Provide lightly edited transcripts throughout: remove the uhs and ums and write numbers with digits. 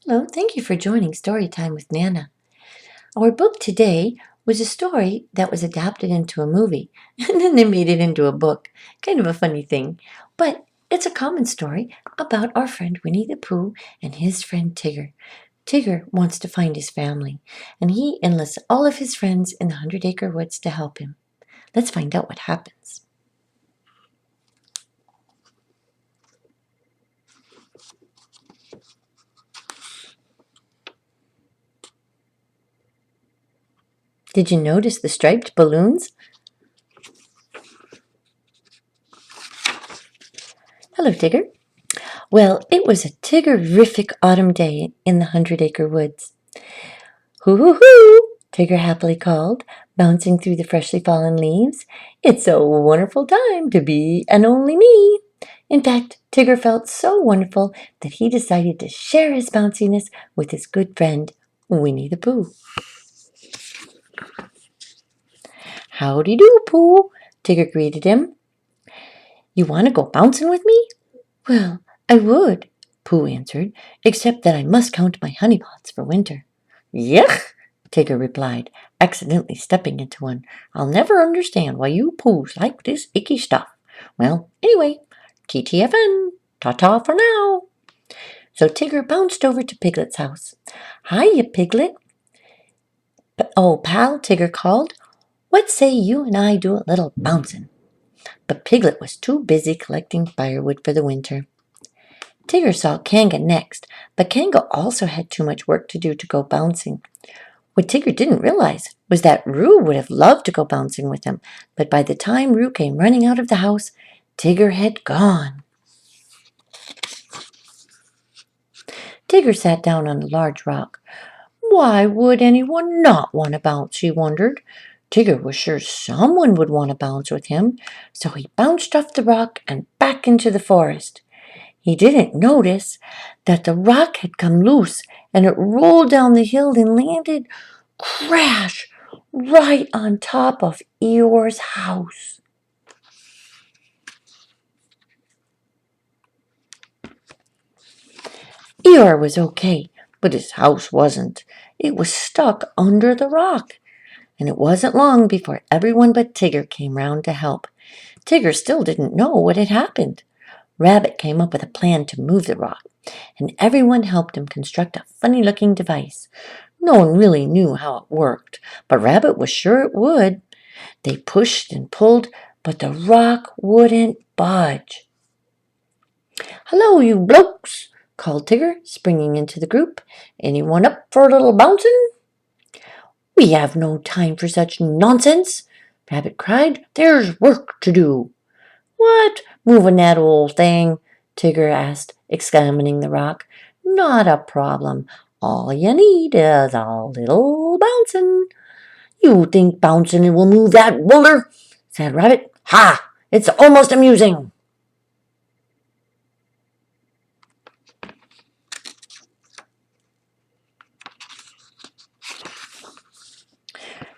Hello, thank you for joining Storytime with Nana. Our book today was a story that was adapted into a movie, and then they made it into a book. Kind of a funny thing. But it's a common story about our friend Winnie the Pooh and his friend Tigger. Tigger wants to find his family, and he enlists all of his friends in the Hundred Acre Woods to help him. Let's find out what happens. Did you notice the striped balloons? Hello, Tigger. Well, it was a Tiggerific autumn day in the Hundred Acre Woods. Hoo hoo hoo! Tigger happily called, bouncing through the freshly fallen leaves. It's a wonderful time to be an only me. In fact, Tigger felt so wonderful that he decided to share his bounciness with his good friend, Winnie the Pooh. Howdy do, Pooh, Tigger greeted him. You want to go bouncing with me? Well, I would, Pooh answered, except that I must count my honey pots for winter. Yuck! Tigger replied, accidentally stepping into one. I'll never understand why you Poohs like this icky stuff. Well, anyway, TTFN. Ta-ta for now. So Tigger bounced over to Piglet's house. Hiya, Piglet. Oh, pal, Tigger called. What say you and I do a little bouncing? But Piglet was too busy collecting firewood for the winter. Tigger saw Kanga next, but Kanga also had too much work to do to go bouncing. What Tigger didn't realize was that Roo would have loved to go bouncing with him, but by the time Roo came running out of the house, Tigger had gone. Tigger sat down on a large rock. Why would anyone not want to bounce, he wondered. Tigger was sure someone would want to bounce with him, so he bounced off the rock and back into the forest. He didn't notice that the rock had come loose and it rolled down the hill and landed, crash, right on top of Eeyore's house. Eeyore was okay, but his house wasn't. It was stuck under the rock, and it wasn't long before everyone but Tigger came round to help. Tigger still didn't know what had happened. Rabbit came up with a plan to move the rock, and everyone helped him construct a funny-looking device. No one really knew how it worked, but Rabbit was sure it would. They pushed and pulled, but the rock wouldn't budge. Hello, you blokes, called Tigger, springing into the group. Anyone up for a little bouncing? We have no time for such nonsense, Rabbit cried. There's work to do. What? Moving that old thing? Tigger asked, examining the rock. Not a problem. All you need is a little bouncing. You think bouncing will move that boulder? Said Rabbit. Ha! It's almost amusing.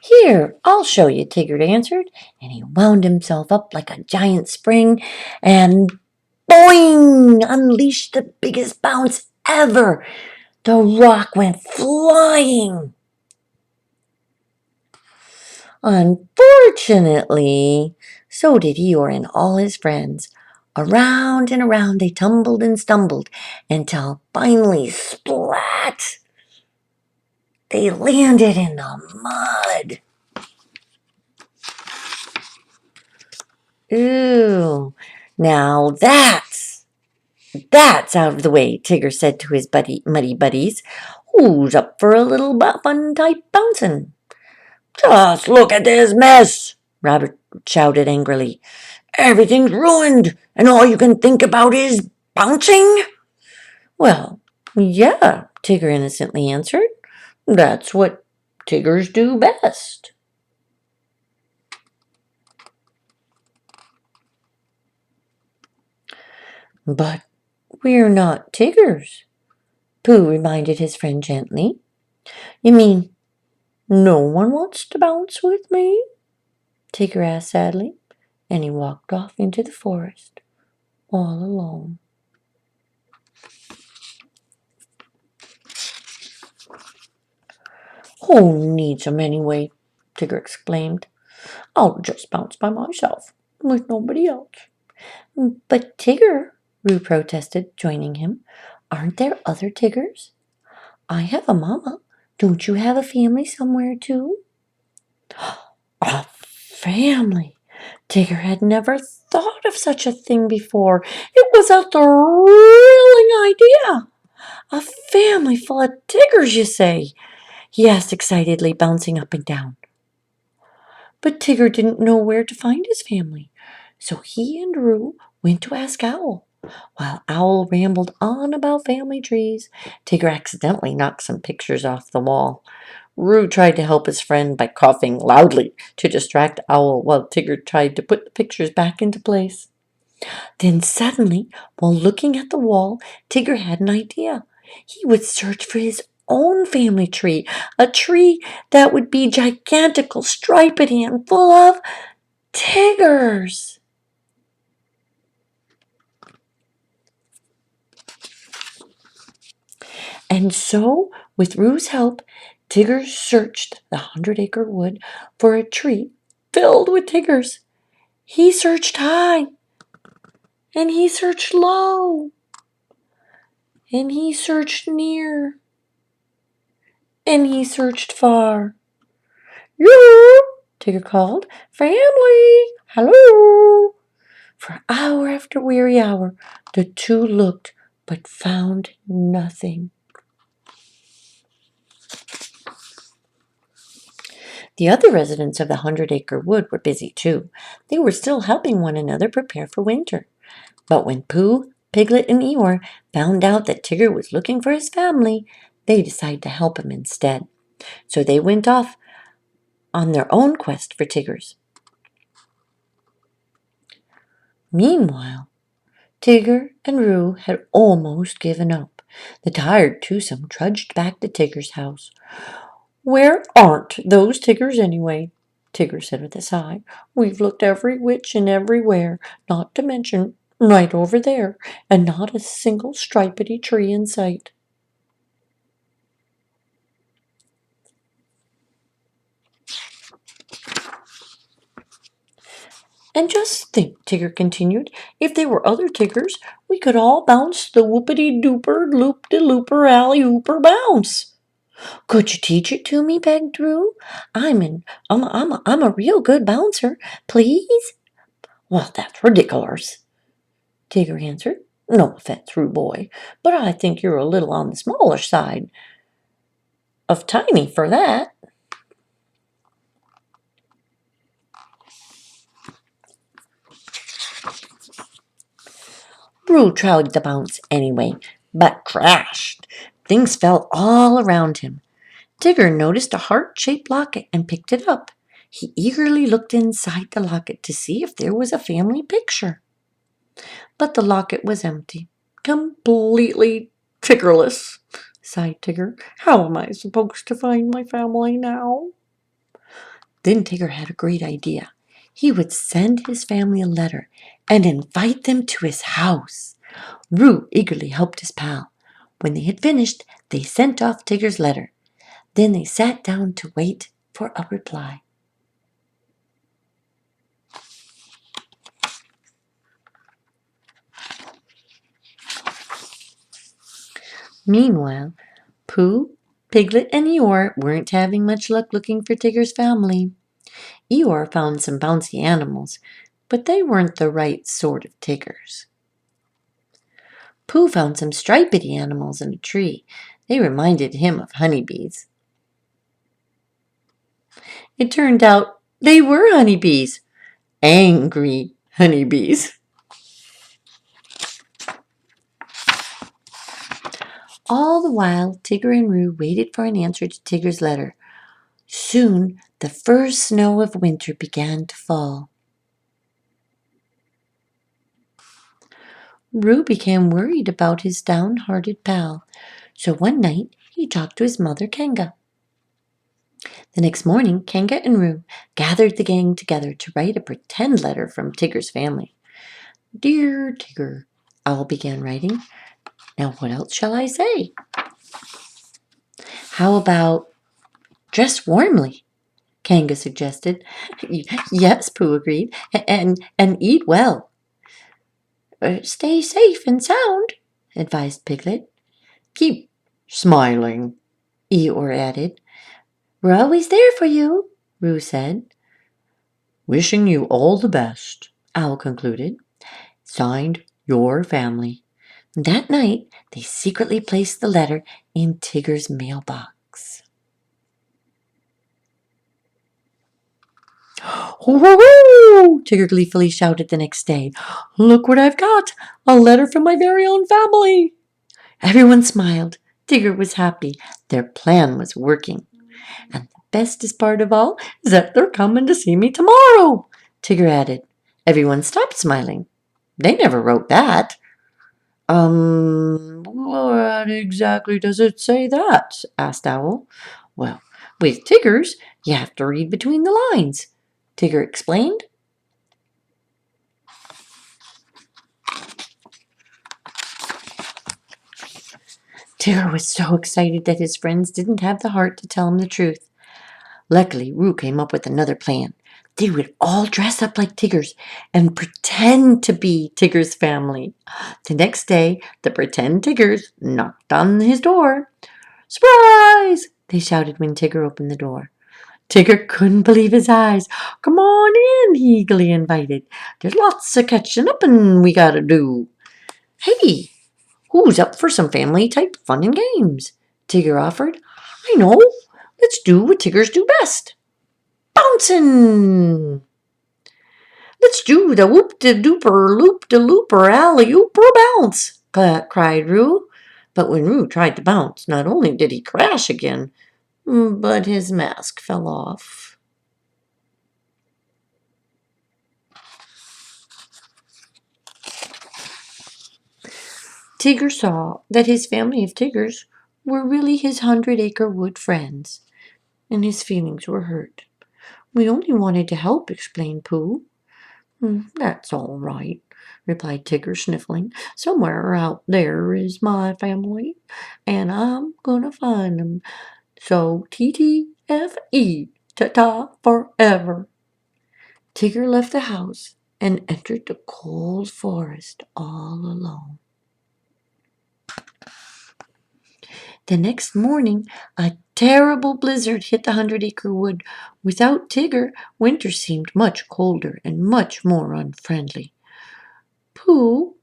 Here, I'll show you, Tigger answered, and he wound himself up like a giant spring and boing! Unleashed the biggest bounce ever. The rock went flying. Unfortunately, so did Eeyore and all his friends. Around and around they tumbled and stumbled until finally, splat! They landed in the mud. Ooh, now that's out of the way, Tigger said to his muddy buddies. Who's up for a little fun type bouncing? Just look at this mess, Rabbit shouted angrily. Everything's ruined, and all you can think about is bouncing? Well, yeah, Tigger innocently answered. That's what Tiggers do best. But we're not Tiggers, Pooh reminded his friend gently. You mean no one wants to bounce with me? Tigger asked sadly, and he walked off into the forest all alone. "Who needs 'em anyway?" Tigger exclaimed. "I'll just bounce by myself, with nobody else." "But Tigger," Roo protested, joining him, "aren't there other Tiggers? I have a mama. Don't you have a family somewhere, too?" A family! Tigger had never thought of such a thing before. It was a thrilling idea. "A family full of Tiggers, you say?" he asked excitedly, bouncing up and down. But Tigger didn't know where to find his family, so he and Roo went to ask Owl. While Owl rambled on about family trees, Tigger accidentally knocked some pictures off the wall. Roo tried to help his friend by coughing loudly to distract Owl while Tigger tried to put the pictures back into place. Then suddenly, while looking at the wall, Tigger had an idea. He would search for his own family tree, a tree that would be gigantical, striped, and full of Tiggers. And so, with Roo's help, Tigger searched the 100-acre wood for a tree filled with Tiggers. He searched high, and he searched low, and he searched near, and he searched far. "Yoo!" Tigger called. "Family! Hello!" For hour after weary hour, the two looked but found nothing. The other residents of the 100-acre wood were busy too. They were still helping one another prepare for winter. But when Pooh, Piglet, and Eeyore found out that Tigger was looking for his family, they decided to help him instead. So they went off on their own quest for Tiggers. Meanwhile, Tigger and Roo had almost given up. The tired twosome trudged back to Tigger's house. "Where aren't those Tiggers anyway?" Tigger said with a sigh. "We've looked every which and everywhere, not to mention right over there, and not a single stripedy tree in sight." "And just think," Tigger continued, "if there were other Tiggers, we could all bounce the whoopity-dooper, loop-de-looper, alley-ooper bounce." "Could you teach it to me?" begged Roo. I'm a real good bouncer. Please?" "Well, that's ridiculous," Tigger answered. "No offense, Roo boy, but I think you're a little on the smaller side of tiny for that." Roo tried to bounce anyway, but crashed. Things fell all around him. Tigger noticed a heart-shaped locket and picked it up. He eagerly looked inside the locket to see if there was a family picture. But the locket was empty. "Completely Tiggerless," sighed Tigger. "How am I supposed to find my family now?" Then Tigger had a great idea. He would send his family a letter and invite them to his house. Roo eagerly helped his pal. When they had finished, they sent off Tigger's letter. Then they sat down to wait for a reply. Meanwhile, Pooh, Piglet, and Eeyore weren't having much luck looking for Tigger's family. Eeyore found some bouncy animals, but they weren't the right sort of Tiggers. Pooh found some stripedy animals in a tree. They reminded him of honeybees. It turned out they were honeybees. Angry honeybees. All the while, Tigger and Roo waited for an answer to Tigger's letter. Soon, the first snow of winter began to fall. Roo became worried about his downhearted pal, so one night he talked to his mother, Kanga. The next morning, Kanga and Roo gathered the gang together to write a pretend letter from Tigger's family. "Dear Tigger," Owl began writing. "Now what else shall I say? How about dress warmly," Kanga suggested. "Yes," Pooh agreed, "and eat well." "Stay safe and sound," advised Piglet. "Keep smiling," Eeyore added. "We're always there for you," Roo said. "Wishing you all the best," Owl concluded. "Signed, your family." That night, they secretly placed the letter in Tigger's mailbox. "Hoo-hoo-hoo!" Tigger gleefully shouted the next day. "Look what I've got! A letter from my very own family!" Everyone smiled. Tigger was happy. Their plan was working. "And the bestest part of all is that they're coming to see me tomorrow," Tigger added. Everyone stopped smiling. They never wrote that. What exactly does it say that?" asked Owl. "Well, with Tiggers, you have to read between the lines," Tigger explained. Tigger was so excited that his friends didn't have the heart to tell him the truth. Luckily, Roo came up with another plan. They would all dress up like Tiggers and pretend to be Tigger's family. The next day, the pretend Tiggers knocked on his door. "Surprise!" they shouted when Tigger opened the door. Tigger couldn't believe his eyes. "Come on in," he eagerly invited. "There's lots of catching up and we gotta do." "Hey, who's up for some family-type fun and games?" Tigger offered. "I know. Let's do what Tiggers do best. Bouncing!" "Let's do the whoop-de-dooper, loop-de-looper, alley-ooper bounce!" cried Roo. But when Roo tried to bounce, not only did he crash again, but his mask fell off. Tigger saw that his family of Tiggers were really his 100-acre wood friends, and his feelings were hurt. "We only wanted to help," explained Pooh. "That's all right," replied Tigger, sniffling. "Somewhere out there is my family, and I'm gonna find 'em. So TTFE, ta-ta forever." Tigger left the house and entered the cold forest all alone. The next morning, a terrible blizzard hit the 100-acre wood. Without Tigger, winter seemed much colder and much more unfriendly. "Pooh,"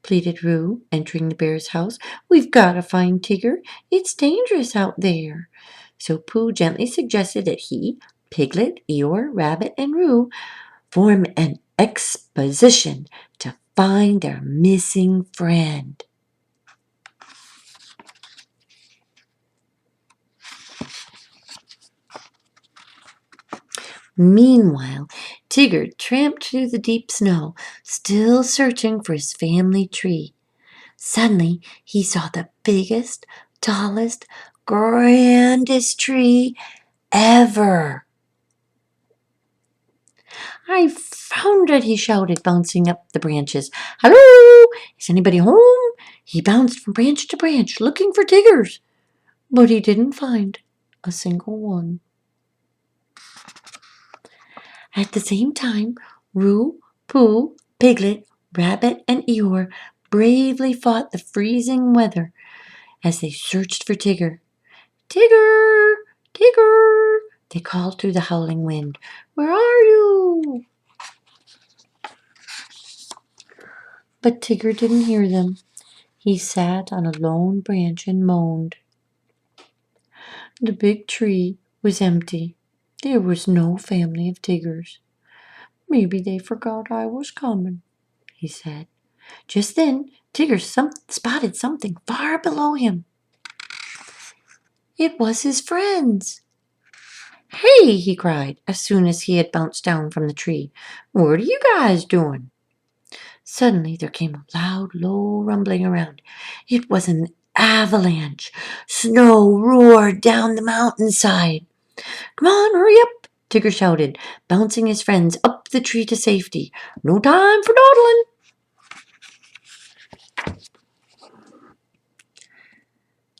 pleaded Roo, entering the bear's house, "we've got to find Tigger. It's dangerous out there." So Pooh gently suggested that he, Piglet, Eeyore, Rabbit, and Roo form an expedition to find their missing friend. Meanwhile, Tigger tramped through the deep snow, still searching for his family tree. Suddenly, he saw the biggest, tallest, grandest tree ever. "I found it," he shouted, bouncing up the branches. "Hello! Is anybody home?" He bounced from branch to branch, looking for Tiggers, but he didn't find a single one. At the same time, Roo, Pooh, Piglet, Rabbit, and Eeyore bravely fought the freezing weather as they searched for Tigger. "Tigger! Tigger!" they called through the howling wind. "Where are you?" But Tigger didn't hear them. He sat on a lone branch and moaned. The big tree was empty. There was no family of Tiggers. "Maybe they forgot I was coming," he said. Just then, Tigger spotted something far below him. It was his friends. "Hey!" he cried as soon as he had bounced down from the tree. "What are you guys doing?" Suddenly there came a loud, low rumbling around. It was an avalanche. Snow roared down the mountainside. "Come on, hurry up!" Tigger shouted, bouncing his friends up the tree to safety. "No time for dawdling."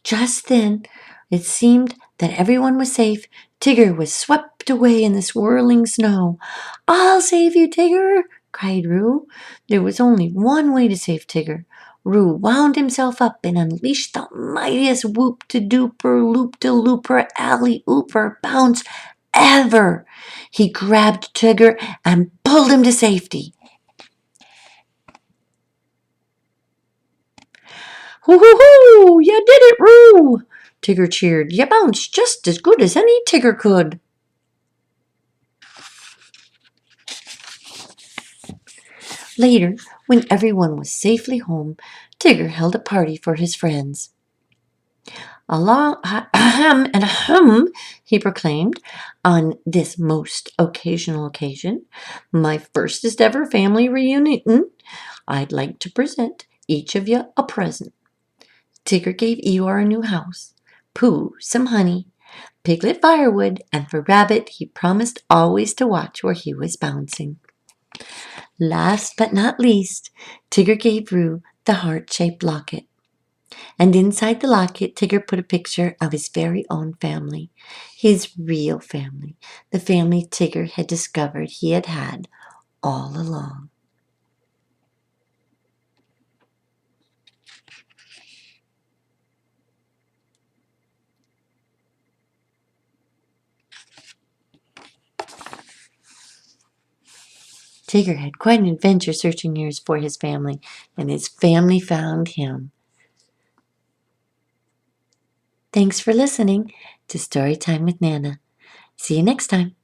Just then, it seemed that everyone was safe, Tigger was swept away in the swirling snow. "I'll save you, Tigger!" cried Roo. There was only one way to save Tigger. Roo wound himself up and unleashed the mightiest whoop-de-dooper, loop-de-looper, alley-ooper bounce ever. He grabbed Tigger and pulled him to safety. "Hoo-hoo-hoo! You did it, Roo!" Tigger cheered. "You bounced just as good as any Tigger could." Later, when everyone was safely home, Tigger held a party for his friends. "Along, ahem, and ahem," he proclaimed, "on this most occasional occasion, my firstest ever family reunion, I'd like to present each of you a present." Tigger gave Eeyore a new house, Pooh some honey, Piglet firewood, and for Rabbit he promised always to watch where he was bouncing. Last but not least, Tigger gave Roo the heart-shaped locket. And inside the locket, Tigger put a picture of his very own family, his real family, the family Tigger had discovered he had had all along. Tigger had quite an adventure searching years for his family, and his family found him. Thanks for listening to Storytime with Nana. See you next time.